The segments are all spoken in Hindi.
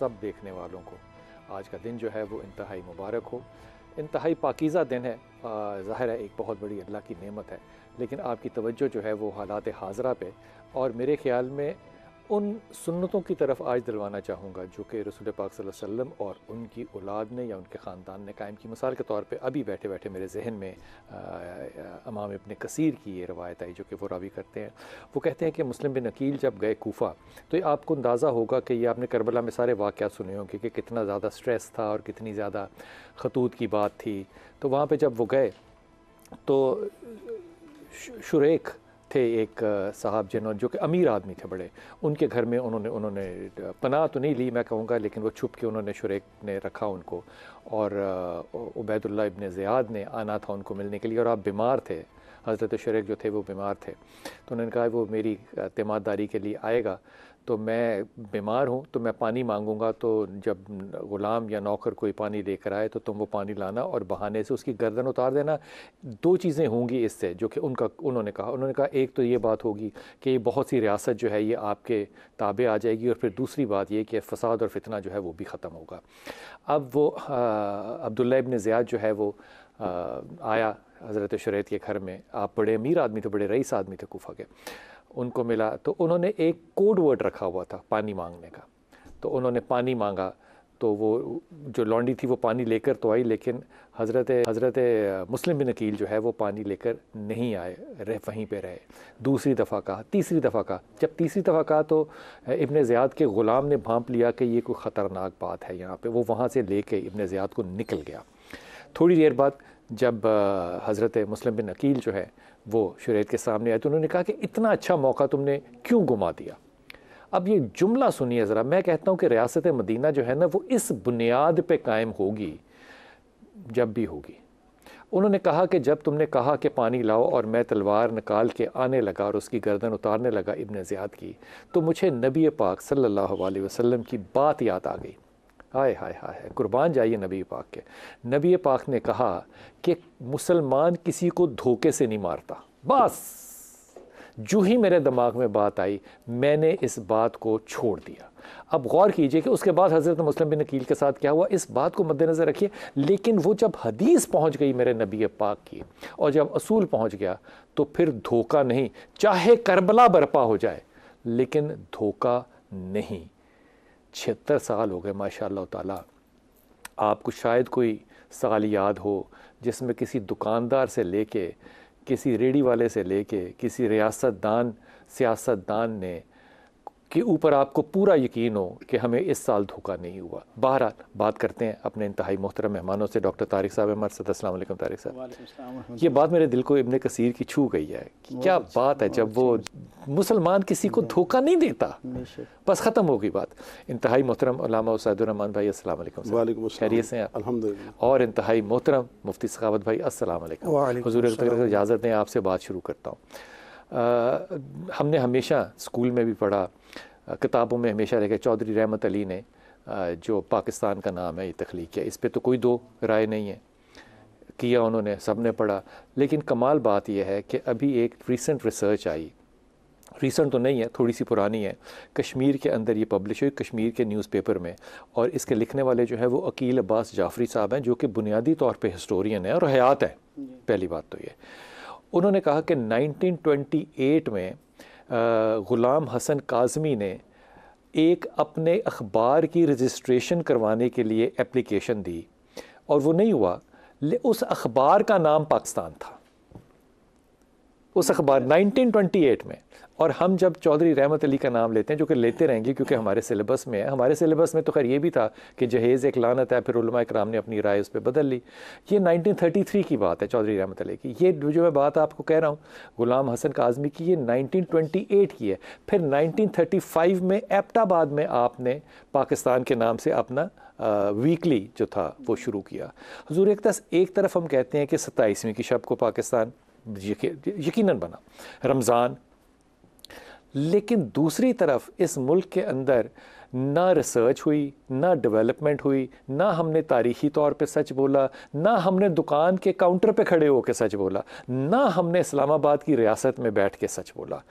सब देखने वालों को आज का दिन जो है वो इंतहाई मुबारक हो, इंतहाई पाकीज़ा दिन है। ज़ाहिर है एक बहुत बड़ी अल्लाह की नेमत है, लेकिन आपकी तवज्जो जो है वो हालात हाज़रा पे और मेरे ख़्याल में उन सुन्नतों की तरफ आज दिलवाना चाहूँगा जो कि रसूल पाक सल्लल्लाहु अलैहि वसल्लम और उनकी औलाद ने या उनके ख़ानदान ने कायम की। मिसाल के तौर पे अभी बैठे बैठे मेरे जहन में इमाम इब्न कसीर की ये रवायत आई जो कि वो रावी करते हैं। वो कहते हैं कि मुस्लिम बिन अकील जब गए कूफ़ा, तो ये आपको अंदाज़ा होगा कि ये आपने करबला में सारे वाक़यात सुने होंगे कि कितना ज़्यादा स्ट्रेस था और कितनी ज़्यादा खतूत की बात थी। तो वहाँ पर जब वो गए तो शुरेक थे एक साहब जिन्होंने, जो कि अमीर आदमी थे बड़े, उनके घर में उन्होंने पनाह तो नहीं ली मैं कहूँगा, लेकिन वो छुप के उन्होंने शुरेक ने रखा उनको। और उबैदुल्लाह इब्न ज़ियाद ने आना था उनको मिलने के लिए और आप बीमार थे, हज़रत शुरेक जो थे वो बीमार थे। तो उन्होंने कहा वो मेरी तीमारदारी के लिए आएगा, तो मैं बीमार हूँ तो मैं पानी मांगूंगा, तो जब ग़ुलाम या नौकर कोई पानी लेकर आए तो तुम वो पानी लाना और बहाने से उसकी गर्दन उतार देना। दो चीज़ें होंगी इससे जो कि उन्होंने कहा एक तो ये बात होगी कि ये बहुत सी रियासत जो है ये आपके ताबे आ जाएगी, और फिर दूसरी बात ये कि फ़साद और फितना जो है वो भी ख़त्म होगा। अब वो अब्दुल्ला इब्न ज़ियाद जो है वो आया हज़रत शुरैत के घर में। आप बड़े अमीर आदमी थे, बड़े रईस आदमी थे कूफा के। उनको मिला तो उन्होंने एक कोड वर्ड रखा हुआ था पानी मांगने का। तो उन्होंने पानी मांगा तो वो जो लौंडी थी वो पानी लेकर तो आई, लेकिन हज़रत मुस्लिम बिन अकील जो है वो पानी लेकर नहीं आए, वहीं पे रहे। दूसरी दफ़ा कहा, तीसरी दफ़ा कहा। जब तीसरी दफ़ा कहा तो इब्न ज़ियाद के ग़ुलाम ने भांप लिया कि ये कोई ख़तरनाक बात है यहाँ पे। वो वहाँ से लेके इब्न ज़ियाद को निकल गया। थोड़ी देर बाद जब हज़रत मुस्लिम बिन अकील जो है वो शुरैत के सामने आए तो उन्होंने कहा कि इतना अच्छा मौका तुमने क्यों गुमा दिया। अब ये जुमला सुनिए ज़रा। मैं कहता हूँ कि रियासत मदीना जो है ना वो इस बुनियाद पे कायम होगी जब भी होगी। उन्होंने कहा कि जब तुमने कहा कि पानी लाओ और मैं तलवार निकाल के आने लगा और उसकी गर्दन उतारने लगा इब्न ज़ियाद की, तो मुझे नबी पाक सल्लल्लाहु अलैहि वसल्लम की बात याद आ गई। हाय हाय हाय, कुर्बान जाइए नबी पाक के। नबी पाक ने कहा कि मुसलमान किसी को धोखे से नहीं मारता। बस जो ही मेरे दिमाग में बात आई मैंने इस बात को छोड़ दिया। अब गौर कीजिए कि उसके बाद हज़रत मुस्लिम बिन अकील के साथ क्या हुआ, इस बात को मद्देनज़र रखिए। लेकिन वो जब हदीस पहुंच गई मेरे नबी पाक की और जब असूल पहुंच गया तो फिर धोखा नहीं, चाहे करबला बर्पा हो जाए लेकिन धोखा नहीं। 76 साल हो गए माशाअल्लाह ताला। आपको शायद कोई साल याद हो जिसमें किसी दुकानदार से लेके, किसी रेडी वाले से लेके, किसी सियासतदान ने के ऊपर आपको पूरा यकीन हो कि हमें इस साल धोखा नहीं हुआ। बहरहाल बात करते हैं अपने इंतहाई मोहतरम मेहमानों से। डॉक्टर तारिक साहब हमारे साथ। अस्सलाम वालेकुम तारिक साहब। ये बात मेरे दिल को इब्न कसीर की छू गई है कि क्या बात है जब वो मुसलमान किसी को धोखा नहीं देता। बस ख़त्म हो गई बात। इंतहाई मोहतरम उल्लामा उस्तादुर रहमान भाई अस्सलाम वालेकुम, खैरियत से हैं आप? अल्हम्दुलिल्लाह। और इंतहाई मोहतरम मुफ्ती सखावत भाई अस्सलाम वालेकुम। हुजूर इजाज़त दें आपसे बात शुरू करता हूँ। हमने हमेशा स्कूल में भी पढ़ा, किताबों में हमेशा रखे, चौधरी रहमत अली ने जो पाकिस्तान का नाम है ये तख्लीक किया, इस पे तो कोई दो राय नहीं है, किया उन्होंने, सब ने पढ़ा। लेकिन कमाल बात यह है कि अभी एक रीसेंट रिसर्च आई, रीसेंट तो नहीं है, थोड़ी सी पुरानी है, कश्मीर के अंदर ये पब्लिश हुई, कश्मीर के न्यूज़पेपर में। और इसके लिखने वाले जो है वो अकील अब्बास जाफ़री साहब हैं जो कि बुनियादी तौर पे हिस्टोरियन है और हयात है। पहली बात तो ये, उन्होंने कहा कि 1928 में ग़ुलाम हसन काज़मी ने एक अपने अखबार की रजिस्ट्रेशन करवाने के लिए एप्लीकेशन दी और वो नहीं हुआ। उस अखबार का नाम पाकिस्तान था, उस अखबार 1928 में। और हम जब चौधरी रहमत अली का नाम लेते हैं, जो कि लेते रहेंगे क्योंकि हमारे सिलेबस में है, हमारे सिलेबस में तो खैर ये भी था कि जहेज़ एक लानत है, फिर उलमा इकराम ने अपनी राय उस पर बदल ली। ये 1933 की बात है चौधरी रहमत अली की। ये जो मैं बात आपको कह रहा हूँ ग़ुलाम हसन काज़मी की, ये 1928 की है। फिर 1935 में एबटाबाद में आपने पाकिस्तान के नाम से अपना वीकली जो था वो शुरू किया। हुज़ूर एक तरफ हम कहते हैं कि 27वीं की शब को पाकिस्तान यकीनन बना, रमज़ान, लेकिन दूसरी तरफ इस मुल्क के अंदर ना रिसर्च हुई, ना डेवलपमेंट हुई, ना हमने तारीख़ी तौर पे सच बोला, ना हमने दुकान के काउंटर पे खड़े होकर सच बोला, ना हमने इस्लामाबाद की रियासत में बैठ के सच बोला।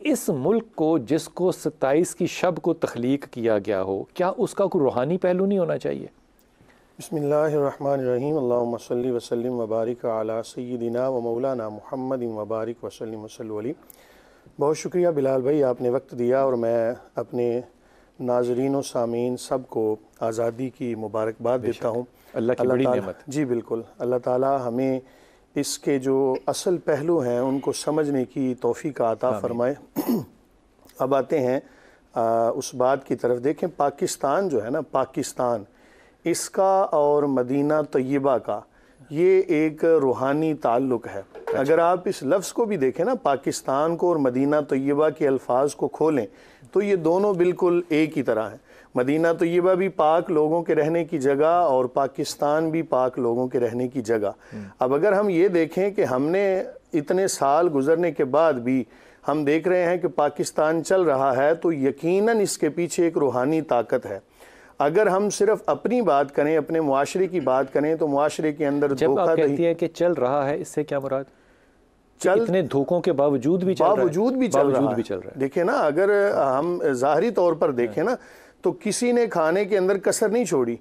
इस मुल्क को जिसको 27 की शब को तख्लीक किया गया हो, क्या उसका कोई रूहानी पहलू नहीं होना चाहिए? बिस्मिल्लाहिर्रहमानिर्रहीम, अल्लाहुम्मा सल्ली व सल्लिम व बारिक अला सय्यिदिना व मौलाना मुहम्मदिन व बारिक व सल्लिम व सल्लु अलैहि। बहुत शुक्रिया बिलाल भाई, आपने वक्त दिया और मैं अपने नाज़रीन व सामीन सब को आज़ादी की मुबारकबाद देता हूँ। अल्लाह की बड़ी नेमत। जी बिल्कुल, अल्लाह ताला हमें इसके जो असल पहलू हैं उनको समझने की तौफीक अता फ़रमाए। अब आते हैं उस बात की तरफ। देखें, पाकिस्तान जो है ना, पाकिस्तान इसका और मदीना तैयबा का ये एक रूहानी ताल्लुक़ है। अगर आप इस लफ्ज़ को भी देखें ना, पाकिस्तान को और मदीना तैयबा के अल्फाज को खोलें तो ये दोनों बिल्कुल एक ही तरह हैं। मदीना तैयबा भी पाक लोगों के रहने की जगह और पाकिस्तान भी पाक लोगों के रहने की जगह। अब अगर हम ये देखें कि हमने इतने साल गुजरने के बाद भी हम देख रहे हैं कि पाकिस्तान चल रहा है, तो यकीनन इसके पीछे एक रूहानी ताकत है। अगर हम सिर्फ अपनी बात करें, अपने मुआशरे की बात करें, तो मुआशरे के अंदर जब आप कहती हैं कि चल रहा है, इससे क्या मुराद? चल इतने धोखों के बावजूद भी चल रहा है। देखिए ना, अगर हम ज़ाहरी तौर पर देखें ना, तो किसी ने खाने के अंदर कसर नहीं छोड़ी।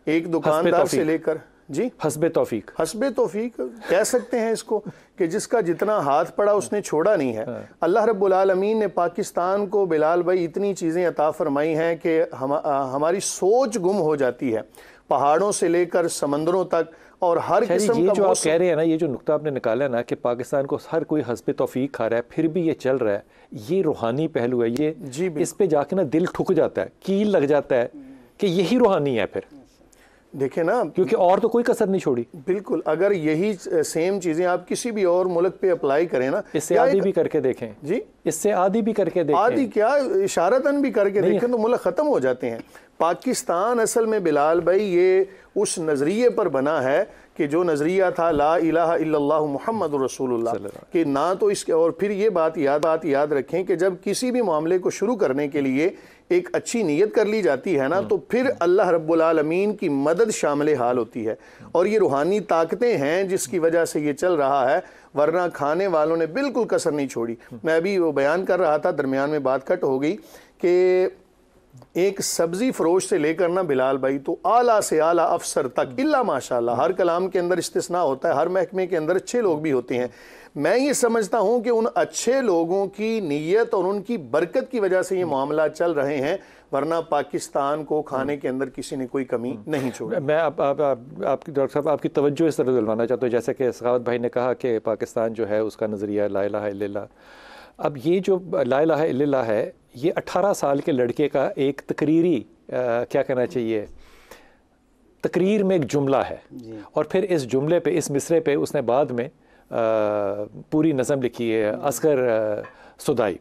एक दुकानदार से लेकर जी हस्बे तौफीक कह सकते हैं इसको, कि जिसका जितना हाथ पड़ा उसने छोड़ा नहीं है। अल्लाह रब्बुल आलमीन ने पाकिस्तान को बिलाल भाई इतनी चीज़ें अता फरमाई हैं कि हमारी सोच गुम हो जाती है, पहाड़ों से लेकर समंदरों तक और हर किस्म का। जो आप कह रहे हैं ना, ये जो नुक्ता आपने निकाला ना कि पाकिस्तान को हर कोई हस्बे तौफीक खा रहा है फिर भी ये चल रहा है, ये रूहानी पहलू है। ये जी इस पे जाके ना दिल ठुक जाता है, कील लग जाता है कि यही रूहानी है। फिर देखें ना, क्योंकि और तो कोई कसर नहीं छोड़ी। बिल्कुल, अगर यही सेम चीज़ें आप किसी भी और मुल्क पे अप्लाई करें ना, इससे आदि भी करके देखें जी, इससे आदि भी करके देखें, आदि क्या इशारतन भी करके देखें तो मुल्क ख़त्म हो जाते हैं। पाकिस्तान असल में बिलाल भाई ये उस नज़रिए पर बना है कि जो नज़रिया था ला इलाहा इल्लल्लाह मुहम्मदुर रसूलुल्लाह, कि ना तो इसके। और फिर ये बात याद रखें कि जब किसी भी मामले को शुरू करने के लिए एक अच्छी नीयत कर ली जाती है ना, तो फिर अल्लाह रब्बुल आलमीन की मदद शामिल हाल होती है। और ये रूहानी ताकतें हैं जिसकी वजह से ये चल रहा है, वरना खाने वालों ने बिल्कुल कसर नहीं छोड़ी। मैं अभी वो बयान कर रहा था, दरमियान में बात कट हो गई, कि एक सब्जी फरोश से लेकर ना बिलाल भाई, तो आला से आला अफसर तक, इल्ला माशाल्लाह, हर कलाम के अंदर इस्तिस्ना होता है, हर महकमे के अंदर अच्छे लोग भी होते हैं। मैं ये समझता हूँ कि उन अच्छे लोगों की नीयत और उनकी बरकत की वजह से ये मामला चल रहे हैं, वरना पाकिस्तान को खाने के अंदर किसी ने कोई कमी नहीं छोड़ी। मैं आपकी डॉक्टर साहब आपकी तवज्जो इस तरह दिलवाना चाहता हूँ, जैसे कि सखावत भाई ने कहा कि पाकिस्तान जो है उसका नज़रिया ला इलाहा इल्लल्लाह। अब ये जो ला इलाहा इल्लल्लाह है, ये 18 साल के लड़के का एक तकरीरी क्या कहना चाहिए, तकरीर में एक जुमला है, और फिर इस जुमले पे, इस मिसरे पे उसने बाद में पूरी नज़म लिखी है, असगर सुदाई।